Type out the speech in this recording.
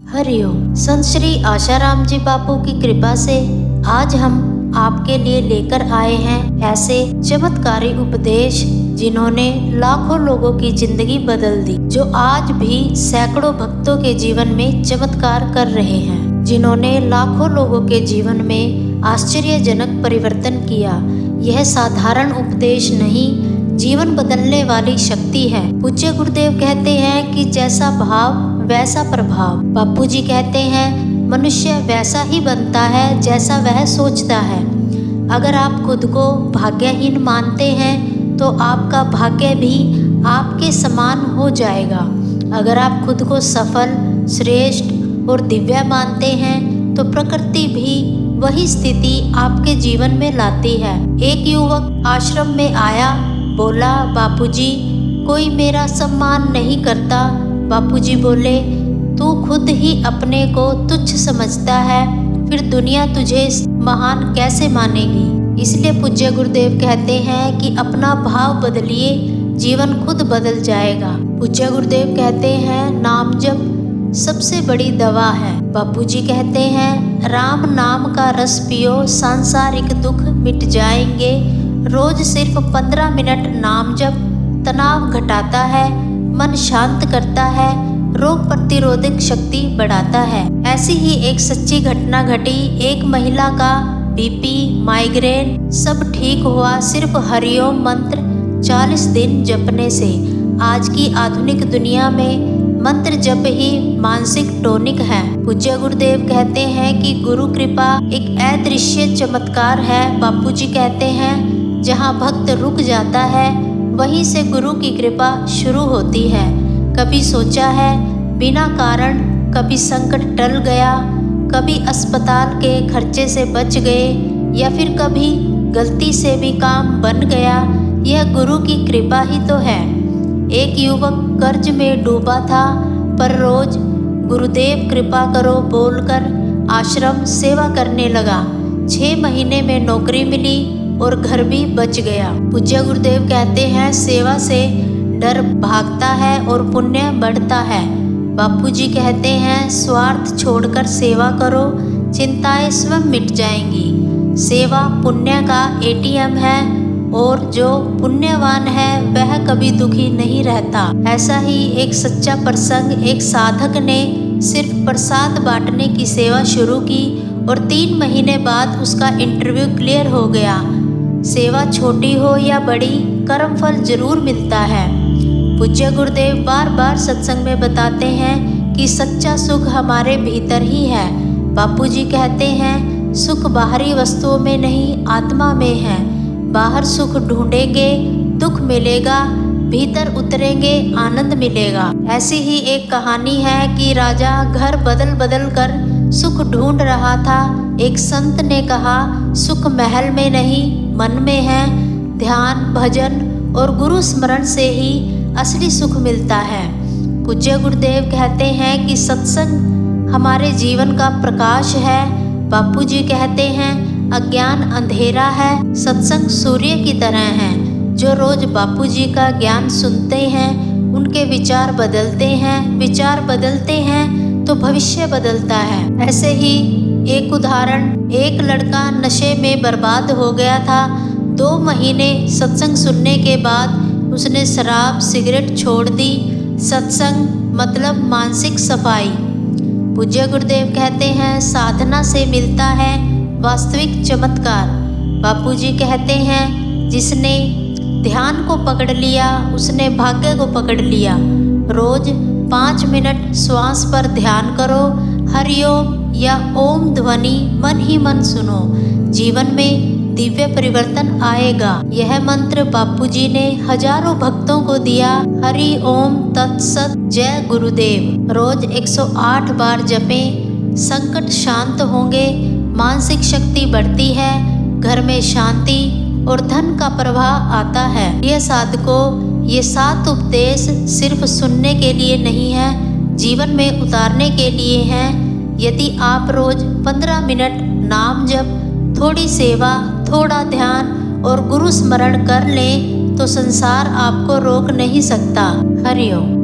हरिओम। संत श्री आशाराम जी बापू की कृपा से आज हम आपके लिए लेकर आए हैं ऐसे चमत्कारी उपदेश जिन्होंने लाखों लोगों की जिंदगी बदल दी, जो आज भी सैकड़ों भक्तों के जीवन में चमत्कार कर रहे हैं, जिन्होंने लाखों लोगों के जीवन में आश्चर्यजनक परिवर्तन किया। यह साधारण उपदेश नहीं, जीवन बदलने वाली शक्ति है। पूज्य गुरुदेव कहते हैं कि जैसा भाव वैसा प्रभाव। बापू जी कहते हैं मनुष्य वैसा ही बनता है जैसा वह सोचता है। अगर आप खुद को भाग्यहीन मानते हैं तो आपका भाग्य भी आपके समान हो जाएगा। अगर आप खुद को सफल, श्रेष्ठ और दिव्य मानते हैं तो प्रकृति भी वही स्थिति आपके जीवन में लाती है। एक युवक आश्रम में आया, बोला, बापूजी कोई मेरा सम्मान नहीं करता। बापूजी बोले, तू खुद ही अपने को तुच्छ समझता है, फिर दुनिया तुझे महान कैसे मानेगी। इसलिए पूज्य गुरुदेव कहते हैं कि अपना भाव बदलिए, जीवन खुद बदल जाएगा। पूज्य गुरुदेव कहते हैं नाम जप सबसे बड़ी दवा है। बापूजी कहते हैं राम नाम का रस पियो, सांसारिक दुख मिट जाएंगे। रोज सिर्फ 15 मिनट नाम जप तनाव घटाता है, मन शांत करता है, रोग प्रतिरोधक शक्ति बढ़ाता है। ऐसी ही एक सच्ची घटना घटी। एक महिला का बीपी, माइग्रेन सब ठीक हुआ सिर्फ हरिओम मंत्र 40 दिन जपने से। आज की आधुनिक दुनिया में मंत्र जप ही मानसिक टॉनिक है। पूज्य गुरुदेव कहते हैं कि गुरु कृपा एक अदृश्य चमत्कार है। बापूजी कहते हैं जहाँ भक्त रुक जाता है वहीं से गुरु की कृपा शुरू होती है। कभी सोचा है बिना कारण, कभी संकट टल गया, कभी अस्पताल के खर्चे से बच गए, या फिर कभी गलती से भी काम बन गया। यह गुरु की कृपा ही तो है। एक युवक कर्ज में डूबा था, पर रोज गुरुदेव कृपा करो बोलकर आश्रम सेवा करने लगा। 6 महीने में नौकरी मिली और घर भी बच गया। पूज्य गुरुदेव कहते हैं सेवा से डर भागता है और पुण्य बढ़ता है। बापूजी कहते हैं स्वार्थ छोड़कर सेवा करो, चिंताएं स्वयं मिट जाएंगी। सेवा पुण्य का एटीएम है और जो पुण्यवान है वह कभी दुखी नहीं रहता। ऐसा ही एक सच्चा प्रसंग, एक साधक ने सिर्फ प्रसाद बांटने की सेवा शुरू की और 3 महीने बाद उसका इंटरव्यू क्लियर हो गया। सेवा छोटी हो या बड़ी, कर्मफल जरूर मिलता है। पूज्य गुरुदेव बार बार सत्संग में बताते हैं कि सच्चा सुख हमारे भीतर ही है। बापूजी कहते हैं सुख बाहरी वस्तुओं में नहीं, आत्मा में है। बाहर सुख ढूंढेंगे दुख मिलेगा, भीतर उतरेंगे आनंद मिलेगा। ऐसी ही एक कहानी है कि राजा घर बदल बदल कर सुख ढूंढ रहा था। एक संत ने कहा सुख महल में नहीं, मन में है। ध्यान, भजन और गुरु स्मरण से ही असली सुख मिलता है। पूज्य गुरुदेव कहते हैं कि सत्संग हमारे जीवन का प्रकाश है। बापूजी कहते हैं अज्ञान अंधेरा है, सत्संग सूर्य की तरह है। जो रोज बापूजी का ज्ञान सुनते हैं उनके विचार बदलते हैं, विचार बदलते हैं तो भविष्य बदलता है। ऐसे ही एक उदाहरण, एक लड़का नशे में बर्बाद हो गया था। 2 महीने सत्संग सुनने के बाद उसने शराब, सिगरेट छोड़ दी। सत्संग मतलब मानसिक सफाई। पूज्य गुरुदेव कहते हैं साधना से मिलता है वास्तविक चमत्कार। बापूजी कहते हैं जिसने ध्यान को पकड़ लिया उसने भाग्य को पकड़ लिया। रोज 5 मिनट श्वास पर ध्यान करो, हरिओम या ओम ध्वनि मन ही मन सुनो, जीवन में दिव्य परिवर्तन आएगा। यह मंत्र बापूजी ने हजारों भक्तों को दिया। हरि ओम तत्सत, जय गुरुदेव। रोज 108 बार जपें, संकट शांत होंगे, मानसिक शक्ति बढ़ती है, घर में शांति और धन का प्रवाह आता है। यह साधकों, ये 7 उपदेश सिर्फ सुनने के लिए नहीं है, जीवन में उतारने के लिए हैं। यदि आप रोज 15 मिनट नाम जप, थोड़ी सेवा, थोड़ा ध्यान और गुरु स्मरण कर लें तो संसार आपको रोक नहीं सकता। हरिओम।